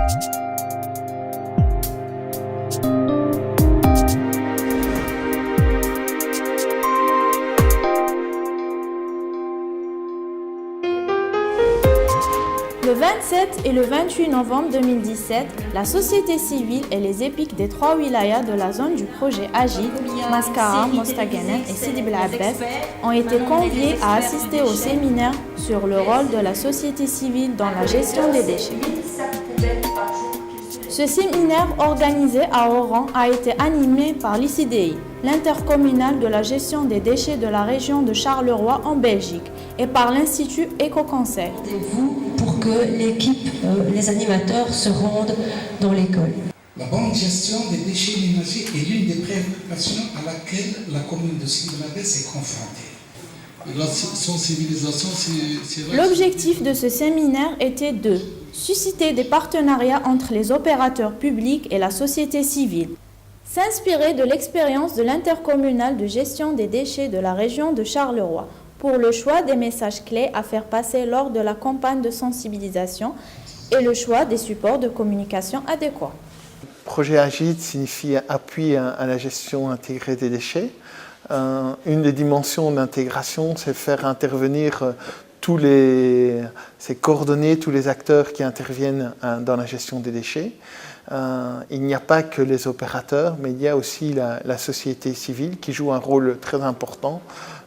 Le 27 et le 28 novembre 2017, la société civile et les épiques des 3 wilayas de la zone du projet Agit, Mascara, Mostaganem et Sidi Bel Abbès, ont été conviés à assister au séminaire sur le rôle de la société civile dans la gestion des déchets. Ce séminaire organisé à Oran a été animé par l'ICDI, l'intercommunal de la gestion des déchets de la région de Charleroi en Belgique, et par l'Institut Éco-Conseil. Pour que l'équipe, les animateurs se rendent dans l'école. La bonne gestion des déchets ménagers est l'une des préoccupations à laquelle la commune de Sidi Bel Abbès est confrontée. La sensibilisation, c'est... L'objectif de ce séminaire était de susciter des partenariats entre les opérateurs publics et la société civile, s'inspirer de l'expérience de l'intercommunal de gestion des déchets de la région de Charleroi pour le choix des messages clés à faire passer lors de la campagne de sensibilisation et le choix des supports de communication adéquats. Projet Agit signifie appui à la gestion intégrée des déchets. Une des dimensions d'intégration, c'est faire intervenir c'est coordonner tous les acteurs qui interviennent dans la gestion des déchets. Il n'y a pas que les opérateurs, mais il y a aussi la société civile qui joue un rôle très important,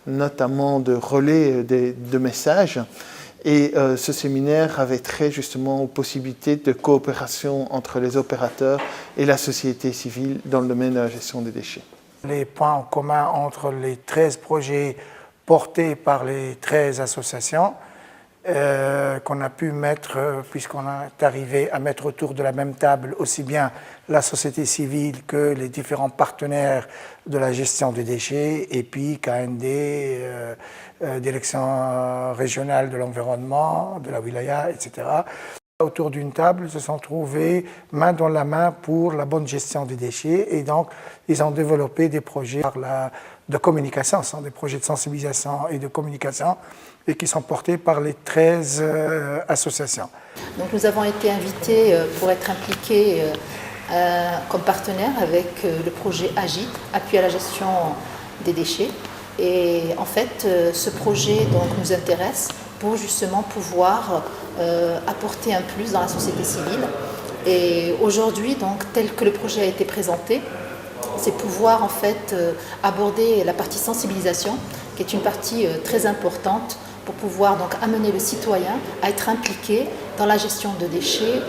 notamment de relais de messages. Et ce séminaire avait trait justement aux possibilités de coopération entre les opérateurs et la société civile dans le domaine de la gestion des déchets. Les points en commun entre les 13 projets portés par les 13 associations qu'on a pu mettre, puisqu'on est arrivé à mettre autour de la même table aussi bien la société civile que les différents partenaires de la gestion des déchets, et puis KND, Direction régionale de l'environnement, de la wilaya, etc. Autour d'une table, se sont trouvés main dans la main pour la bonne gestion des déchets, et donc ils ont développé des projets de communication, ce sont des projets de sensibilisation et de communication, et qui sont portés par les 13 associations. Donc nous avons été invités pour être impliqués comme partenaires avec le projet Agit, appui à la gestion des déchets. Et en fait, ce projet donc, nous intéresse pour justement pouvoir apporter un plus dans la société civile. Et aujourd'hui, donc, tel que le projet a été présenté, c'est pouvoir en fait aborder la partie sensibilisation, qui est une partie très importante pour pouvoir donc amener le citoyen à être impliqué dans la gestion de déchets,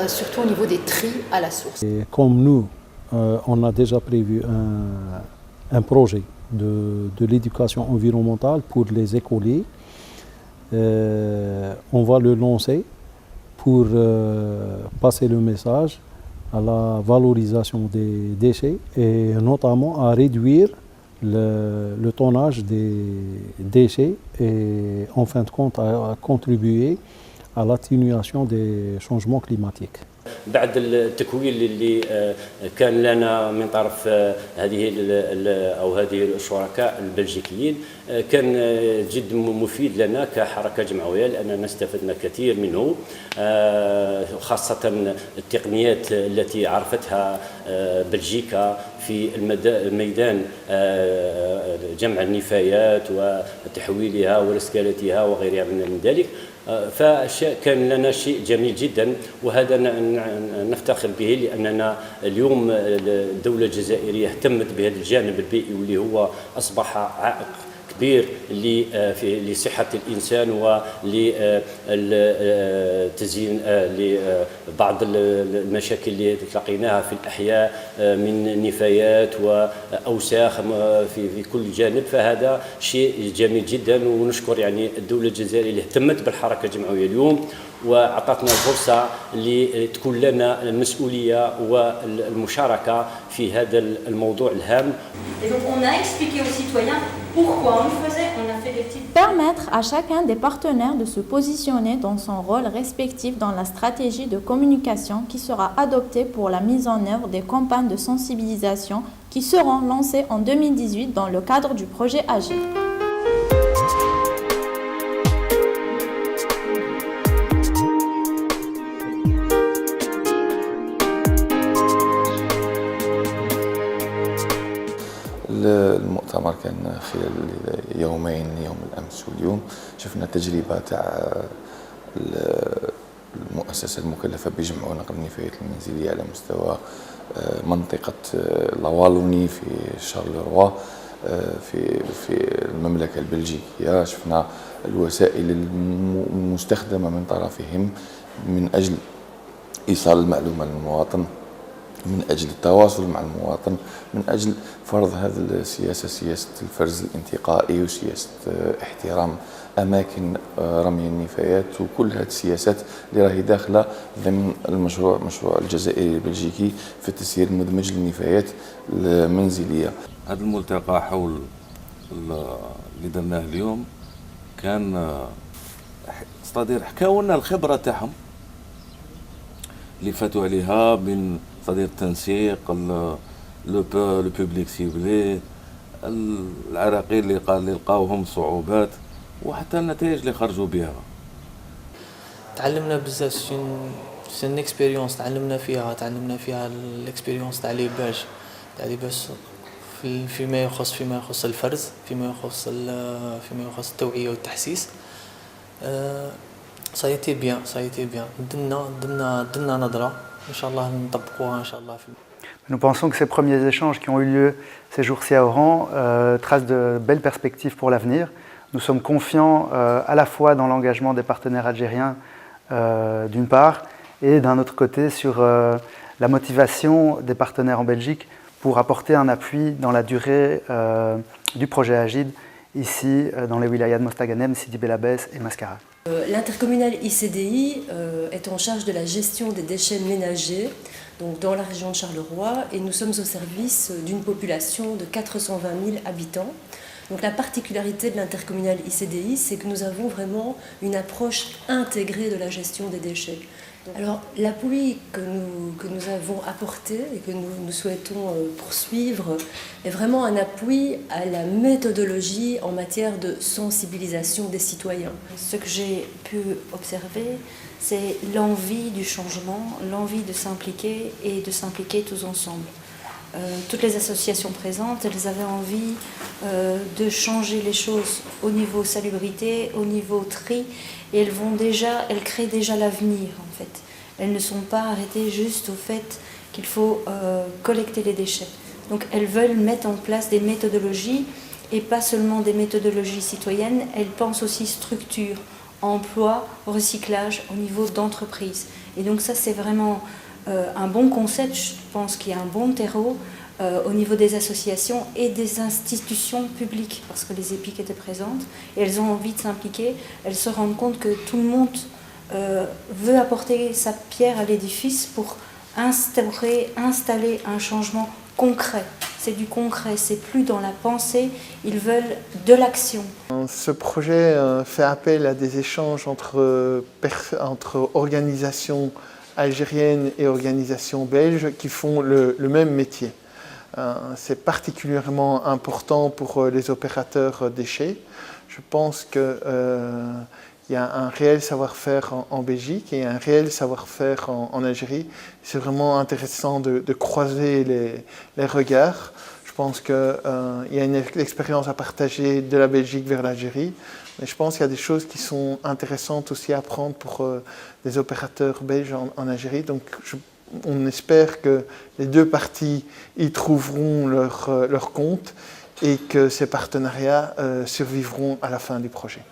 surtout au niveau des tris à la source. Et comme nous, on a déjà prévu un projet de l'éducation environnementale pour les écoliers. On va le lancer pour passer le message à la valorisation des déchets et notamment à réduire le tonnage des déchets et en fin de compte à contribuer à l'atténuation des changements climatiques. بعد التكوين اللي كان لنا من طرف هذه الشركاء البلجيكيين كان جد مفيد لنا كحركة جمعوية لأننا استفدنا كثير منه خاصة التقنيات التي عرفتها بلجيكا في ميدان جمع النفايات وتحويلها ورسالتها وغيرها من ذلك فكان لنا شيء جميل جدا وهذا نفتخر به لأننا اليوم الدولة الجزائرية اهتمت بهذا الجانب البيئي واللي هو أصبح عائق كبير لصحة الإنسان ولتزيين لبعض المشاكل اللي لقيناها في الأحياء من نفايات وأوساخ في كل جانب فهذا شيء جميل جدا ونشكر يعني الدولة الجزائرية اللي اهتمت بالحركة الجمعوية اليوم وأعطتنا الفرصة لتكون لنا المسؤولية والمشاركة في هذا الموضوع الهام. Et donc on a expliqué aux citoyens pourquoi on le faisait, on a fait des petites... Permettre à chacun des partenaires de se positionner dans son rôle respectif dans la stratégie de communication qui sera adoptée pour la mise en œuvre des campagnes de sensibilisation qui seront lancées en 2018 dans le cadre du projet Agir. المؤتمر كان خلال يومين، يوم الأمس واليوم. شفنا تجربة تاع المؤسسة المكلفة بجمع ونقل النفايات المنزلية على مستوى منطقة لوالوني في شارلروا في المملكة البلجيكية. شفنا الوسائل المستخدمة من طرفهم من أجل إيصال المعلومة للمواطن، من أجل التواصل مع المواطن، من أجل فرض هذه السياسة، سياسة الفرز الانتقائي وسياسة احترام أماكن رمي النفايات، وكل هذه السياسات اللي راهي داخلة ضمن مشروع الجزائري البلجيكي في التسيير المدمج للنفايات المنزلية. هذا الملتقى حول اللي درناه اليوم كان صدير حكاو لنا الخبرة تاعهم اللي فاتوا عليها من صدير التنسيق، لو بوبليك سيبلي، العراقيل اللي لقاوهم صعوبات، وحتى النتائج اللي خرجوا بها. تعلمنا بزاف، سن اكسبيريونس تعلمنا فيها الاكسبيريونس تاع لي باج فيما يخص الفرز، فيما يخص التوعية والتحسيس. ça a été bien. درنا نظرة إن شاء الله نطبقوها إن شاء الله. Nous pensons que ces premiers échanges qui ont eu lieu ces jours-ci à Oran tracent de belles perspectives pour l'avenir. Nous sommes confiants à la fois dans l'engagement des partenaires algériens d'une part, et d'un autre côté sur la motivation des partenaires en Belgique pour apporter un appui dans la durée du projet Agide ici dans les wilayas de Mostaganem, Sidi Bel Abbès et Mascara. L'intercommunal ICDI est en charge de la gestion des déchets ménagers donc dans la région de Charleroi, et nous sommes au service d'une population de 420 000 habitants. Donc la particularité de l'intercommunal ICDI, c'est que nous avons vraiment une approche intégrée de la gestion des déchets. Alors l'appui que nous avons apporté et que nous souhaitons poursuivre est vraiment un appui à la méthodologie en matière de sensibilisation des citoyens. Ce que j'ai pu observer, c'est l'envie du changement, l'envie de s'impliquer et de s'impliquer tous ensemble. Toutes les associations présentes, elles avaient envie de changer les choses au niveau salubrité, au niveau tri, et elles créent déjà l'avenir en fait. Elles ne sont pas arrêtées juste au fait qu'il faut collecter les déchets. Donc elles veulent mettre en place des méthodologies, et pas seulement des méthodologies citoyennes, elles pensent aussi structure, emploi, recyclage au niveau d'entreprise. Et donc ça c'est vraiment un bon concept, je pense qu'il y a un bon terreau au niveau des associations et des institutions publiques, parce que les EPIC étaient présentes et elles ont envie de s'impliquer. Elles se rendent compte que tout le monde veut apporter sa pierre à l'édifice pour installer un changement concret. C'est du concret, c'est plus dans la pensée, ils veulent de l'action. Ce projet fait appel à des échanges entre organisations algériennes et organisations belges qui font le même métier. C'est particulièrement important pour les opérateurs déchets. Je pense qu'il y a un réel savoir-faire en Belgique et un réel savoir-faire en Algérie. C'est vraiment intéressant de croiser les regards. Je pense qu'il y a une expérience à partager de la Belgique vers l'Algérie. Mais je pense qu'il y a des choses qui sont intéressantes aussi à apprendre pour des opérateurs belges en Algérie. Donc on espère que les deux parties y trouveront leur compte et que ces partenariats survivront à la fin du projet.